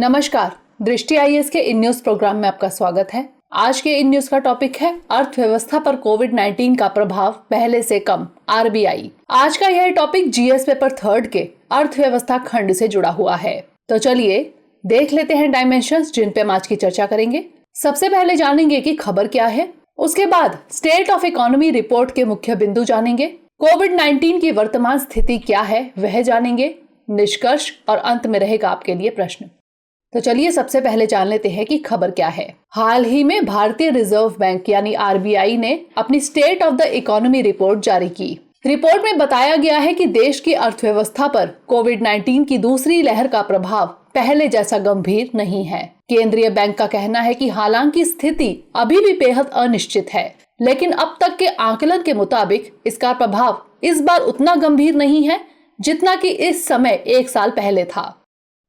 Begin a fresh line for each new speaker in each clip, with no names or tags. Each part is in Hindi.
नमस्कार, दृष्टि आईएएस के इन न्यूज प्रोग्राम में आपका स्वागत है। आज के इन न्यूज का टॉपिक है अर्थव्यवस्था पर कोविड-19 का प्रभाव पहले से कम, आरबीआई। आज का यह टॉपिक जीएस पेपर 3 के अर्थव्यवस्था खंड से जुड़ा हुआ है। तो चलिए देख लेते हैं डायमेंशंस जिन पे हम आज की चर्चा करेंगे। सबसे पहले जानेंगे कि खबर क्या है, उसके बाद स्टेट ऑफ इकोनॉमी रिपोर्ट के मुख्य बिंदु जानेंगे, कोविड-19 की वर्तमान स्थिति क्या है वह जानेंगे, निष्कर्ष और अंत में रहेगा आपके लिए प्रश्न। तो चलिए सबसे पहले जान लेते हैं कि खबर क्या है। हाल ही में भारतीय रिजर्व बैंक यानी आरबीआई ने अपनी state of the economy report जारी की। रिपोर्ट में बताया गया है कि देश की अर्थव्यवस्था पर कोविड-19 की दूसरी लहर का प्रभाव पहले जैसा गंभीर नहीं है। केंद्रीय बैंक का कहना है कि हालांकि स्थिति अभी भी बेहद अनिश्चित है, लेकिन अब तक के आकलन के मुताबिक इसका प्रभाव इस बार उतना गंभीर नहीं है जितना कि इस समय एक साल पहले था।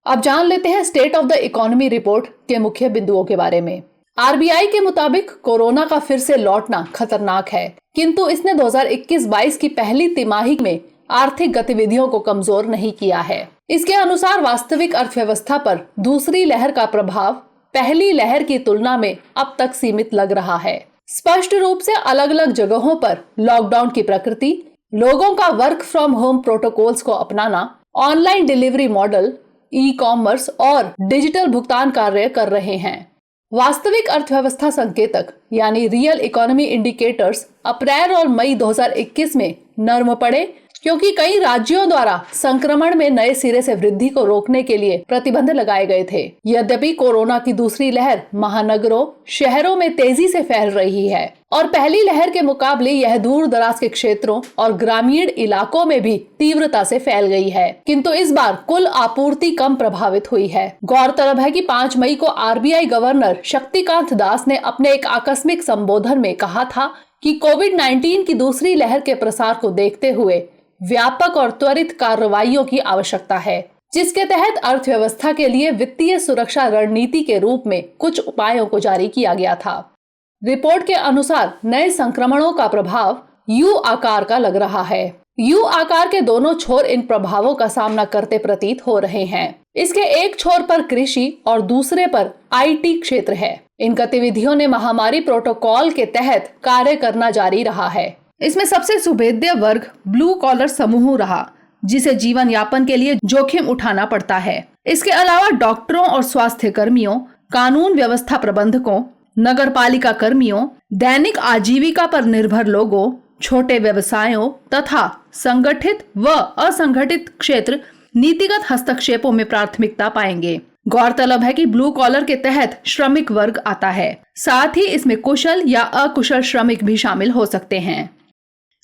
अब जान लेते हैं state of the economy report के मुख्य बिंदुओं के बारे में। आरबीआई के मुताबिक कोरोना का फिर से लौटना खतरनाक है, किंतु इसने 2021-22 की पहली तिमाही में आर्थिक गतिविधियों को कमजोर नहीं किया है। इसके अनुसार वास्तविक अर्थव्यवस्था पर दूसरी लहर का प्रभाव पहली लहर की तुलना में अब तक सीमित लग रहा है। स्पष्ट रूप से अलग अलग जगहों पर लॉकडाउन की प्रकृति, लोगों का वर्क फ्रॉम होम प्रोटोकॉल्स को अपनाना, online delivery model, e commerce और डिजिटल भुगतान कार्य कर रहे हैं। वास्तविक अर्थव्यवस्था संकेतक यानी रियल इकोनॉमी इंडिकेटर्स अप्रैल और मई 2021 में नर्म पड़े, क्योंकि कई राज्यों द्वारा संक्रमण में नए सिरे से वृद्धि को रोकने के लिए प्रतिबंध लगाए गए थे। यद्यपि कोरोना की दूसरी लहर महानगरों, शहरों में तेजी से फैल रही है और पहली लहर के मुकाबले यह दूर दराज के क्षेत्रों और ग्रामीण इलाकों में भी तीव्रता से फैल गई है, किंतु इस बार कुल आपूर्ति कम प्रभावित हुई है। गौरतलब है कि 5 मई को आरबीआई गवर्नर शक्तिकांत दास ने अपने एक आकस्मिक संबोधन में कहा था कि कोविड-19 की दूसरी लहर के प्रसार को देखते हुए व्यापक और त्वरित कार्रवाइयों की आवश्यकता है, जिसके तहत अर्थव्यवस्था के लिए वित्तीय सुरक्षा रणनीति के रूप में कुछ उपायों को जारी किया गया था। रिपोर्ट के अनुसार नए संक्रमणों का प्रभाव यू आकार का लग रहा है। यू आकार के दोनों छोर इन प्रभावों का सामना करते प्रतीत हो रहे हैं। इसके एक छोर पर कृषि और दूसरे पर आईटी क्षेत्र है। इन गतिविधियों ने महामारी प्रोटोकॉल के तहत कार्य करना जारी रहा है। इसमें सबसे सुभेद्य वर्ग ब्लू कॉलर समूह रहा, जिसे जीवन यापन के लिए जोखिम उठाना पड़ता है। इसके अलावा डॉक्टरों और स्वास्थ्य कर्मियों, कानून व्यवस्था प्रबंधकों, नगरपालिका कर्मियों, दैनिक आजीविका पर निर्भर लोगों, छोटे व्यवसायों तथा संगठित व असंगठित क्षेत्र नीतिगत हस्तक्षेपों में प्राथमिकता पाएंगे। गौरतलब है कि ब्लू कॉलर के तहत श्रमिक वर्ग आता है, साथ ही इसमें कुशल या अकुशल श्रमिक भी शामिल हो सकते हैं।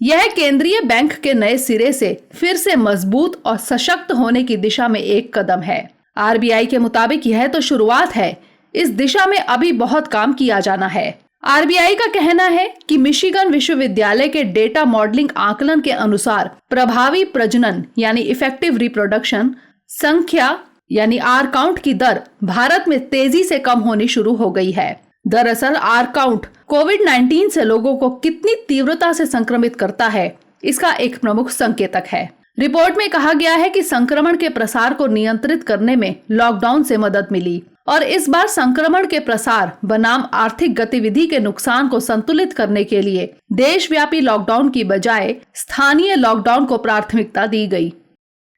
यह केंद्रीय बैंक के नए सिरे से फिर से मजबूत और सशक्त होने की दिशा में एक कदम है। आरबीआई के मुताबिक यह तो शुरुआत है, इस दिशा में अभी बहुत काम किया जाना है। आरबीआई का कहना है कि मिशिगन विश्वविद्यालय के डेटा मॉडलिंग आकलन के अनुसार प्रभावी प्रजनन यानी इफेक्टिव रिप्रोडक्शन संख्या यानी आर काउंट की दर भारत में तेजी से कम होनी शुरू हो गई है। दरअसल आर काउंट कोविड-19 से लोगों को कितनी तीव्रता से संक्रमित करता है, इसका एक प्रमुख संकेतक है। रिपोर्ट में कहा गया है कि संक्रमण के प्रसार को नियंत्रित करने में लॉकडाउन से मदद मिली और इस बार संक्रमण के प्रसार बनाम आर्थिक गतिविधि के नुकसान को संतुलित करने के लिए देशव्यापी लॉकडाउन की बजाय स्थानीय लॉकडाउन को प्राथमिकता दी गई।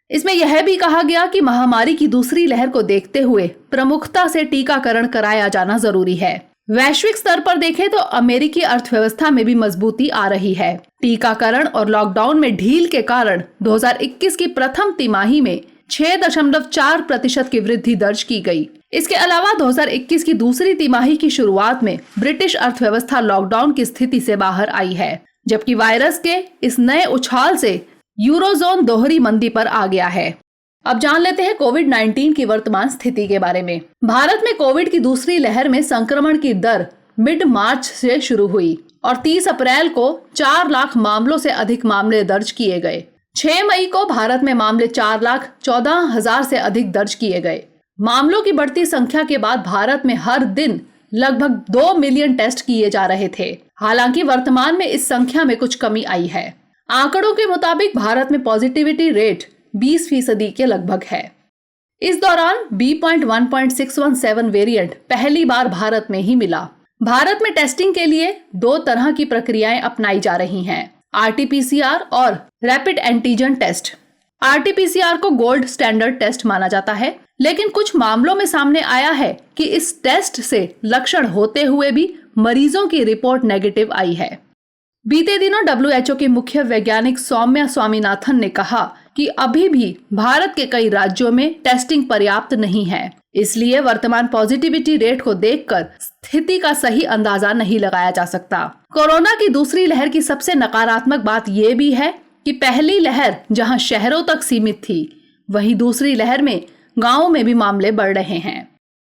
इसमें यह भी कहा गया कि महामारी की दूसरी लहर को देखते हुए प्रमुखता से टीकाकरण कराया जाना जरूरी है। वैश्विक स्तर पर देखें तो अमेरिकी अर्थव्यवस्था में भी मजबूती आ रही है। टीकाकरण और लॉकडाउन में ढील के कारण 2021 की प्रथम तिमाही में 6.4% की वृद्धि दर्ज की गई। इसके अलावा 2021 की दूसरी तिमाही की शुरुआत में ब्रिटिश अर्थव्यवस्था लॉकडाउन की स्थिति से बाहर आई है, जबकि वायरस के इस नए उछाल से यूरोजोन दोहरी मंदी पर आ गया है। अब जान लेते हैं कोविड-19 की वर्तमान स्थिति के बारे में। भारत में कोविड की दूसरी लहर में संक्रमण की दर मिड मार्च से शुरू हुई और 30 अप्रैल को 4 लाख मामलों से अधिक मामले दर्ज किए गए। 6 मई को भारत में मामले 4,14,000 से अधिक दर्ज किए गए। मामलों की बढ़ती संख्या के बाद भारत में हर दिन लगभग 2 मिलियन टेस्ट किए जा रहे थे। हालांकि वर्तमान में इस संख्या में कुछ कमी आई है। आंकड़ों के मुताबिक भारत में पॉजिटिविटी रेट 20% के लगभग है। इस दौरान B.1.617 वेरिएंट पहली बार भारत में ही मिला। भारत में टेस्टिंग के लिए 2 तरह की प्रक्रियाएं अपनाई जा रही हैं, RT-PCR और रैपिड एंटीजन टेस्ट। RT-PCR को गोल्ड स्टैंडर्ड टेस्ट माना जाता है, लेकिन कुछ मामलों में सामने आया है कि इस टेस्ट से लक्षण होते हुए भी मरीजों की रिपोर्ट नेगेटिव आई है। बीते दिनों WHO के मुख्य वैज्ञानिक सौम्या स्वामीनाथन ने कहा कि अभी भी भारत के कई राज्यों में टेस्टिंग पर्याप्त नहीं है, इसलिए वर्तमान पॉजिटिविटी रेट को देखकर स्थिति का सही अंदाजा नहीं लगाया जा सकता। कोरोना की दूसरी लहर की सबसे नकारात्मक बात यह भी है कि पहली लहर जहां शहरों तक सीमित थी, वहीं दूसरी लहर में गांवों में भी मामले बढ़ रहे हैं।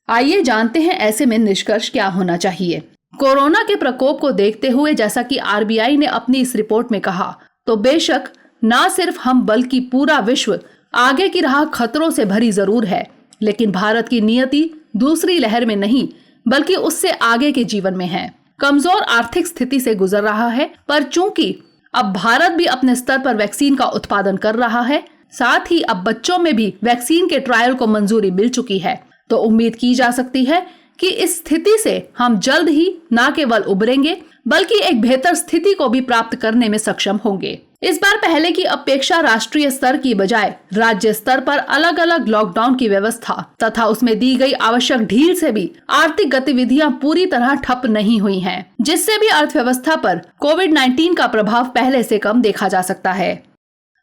आइए जानते हैं ऐसे में निष्कर्ष क्या होना चाहिए। कोरोना के प्रकोप को देखते हुए जैसा कि RBI ने अपनी इस रिपोर्ट में कहा, तो बेशक ना सिर्फ हम बल्कि पूरा विश्व आगे की राह खतरों से भरी जरूर है, लेकिन भारत की नियति दूसरी लहर में नहीं बल्कि उससे आगे के जीवन में है। कमजोर आर्थिक स्थिति से गुजर रहा है, पर चूंकि अब भारत भी अपने स्तर पर वैक्सीन का उत्पादन कर रहा है, साथ ही अब बच्चों में भी वैक्सीन के ट्रायल को मंजूरी मिल चुकी है, तो उम्मीद की जा सकती है कि इस स्थिति से हम जल्द ही न केवल उबरेंगे बल्कि एक बेहतर स्थिति को भी प्राप्त करने में सक्षम होंगे। इस बार पहले की अपेक्षा राष्ट्रीय स्तर की बजाय राज्य स्तर पर अलग अलग लॉकडाउन की व्यवस्था तथा उसमें दी गई आवश्यक ढील से भी आर्थिक गतिविधियां पूरी तरह ठप नहीं हुई हैं, जिससे भी अर्थव्यवस्था पर कोविड-19 का प्रभाव पहले से कम देखा जा सकता है।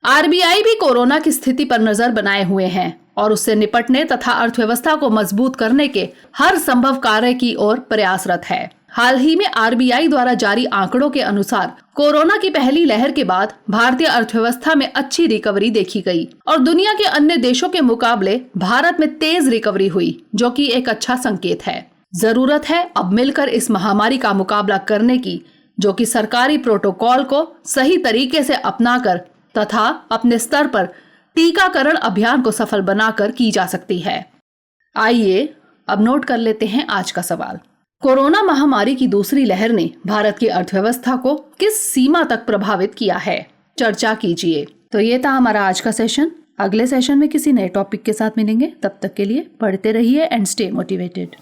RBI भी कोरोना की स्थिति पर नजर बनाए हुए हैं और उससे निपटने तथा अर्थव्यवस्था को मजबूत करने के हर संभव कार्य की ओर प्रयासरत है। हाल ही में RBI द्वारा जारी आंकड़ों के अनुसार कोरोना की पहली लहर के बाद भारतीय अर्थव्यवस्था में अच्छी रिकवरी देखी गई और दुनिया के अन्य देशों के मुकाबले भारत में तेज रिकवरी हुई, जो कि एक अच्छा संकेत है। जरूरत है अब मिलकर इस महामारी का मुकाबला करने की, जो कि सरकारी प्रोटोकॉल को सही तरीके से अपनाकर तथा अपने स्तर पर टीकाकरण अभियान को सफल बनाकर की जा सकती है। आइए अब नोट कर लेते हैं आज का सवाल। कोरोना महामारी की दूसरी लहर ने भारत की अर्थव्यवस्था को किस सीमा तक प्रभावित किया है? चर्चा कीजिए। तो ये था हमारा आज का सेशन। अगले सेशन में किसी नए टॉपिक के साथ मिलेंगे। तब तक के लिए पढ़ते रहिए एंड स्टे मोटिवेटेड।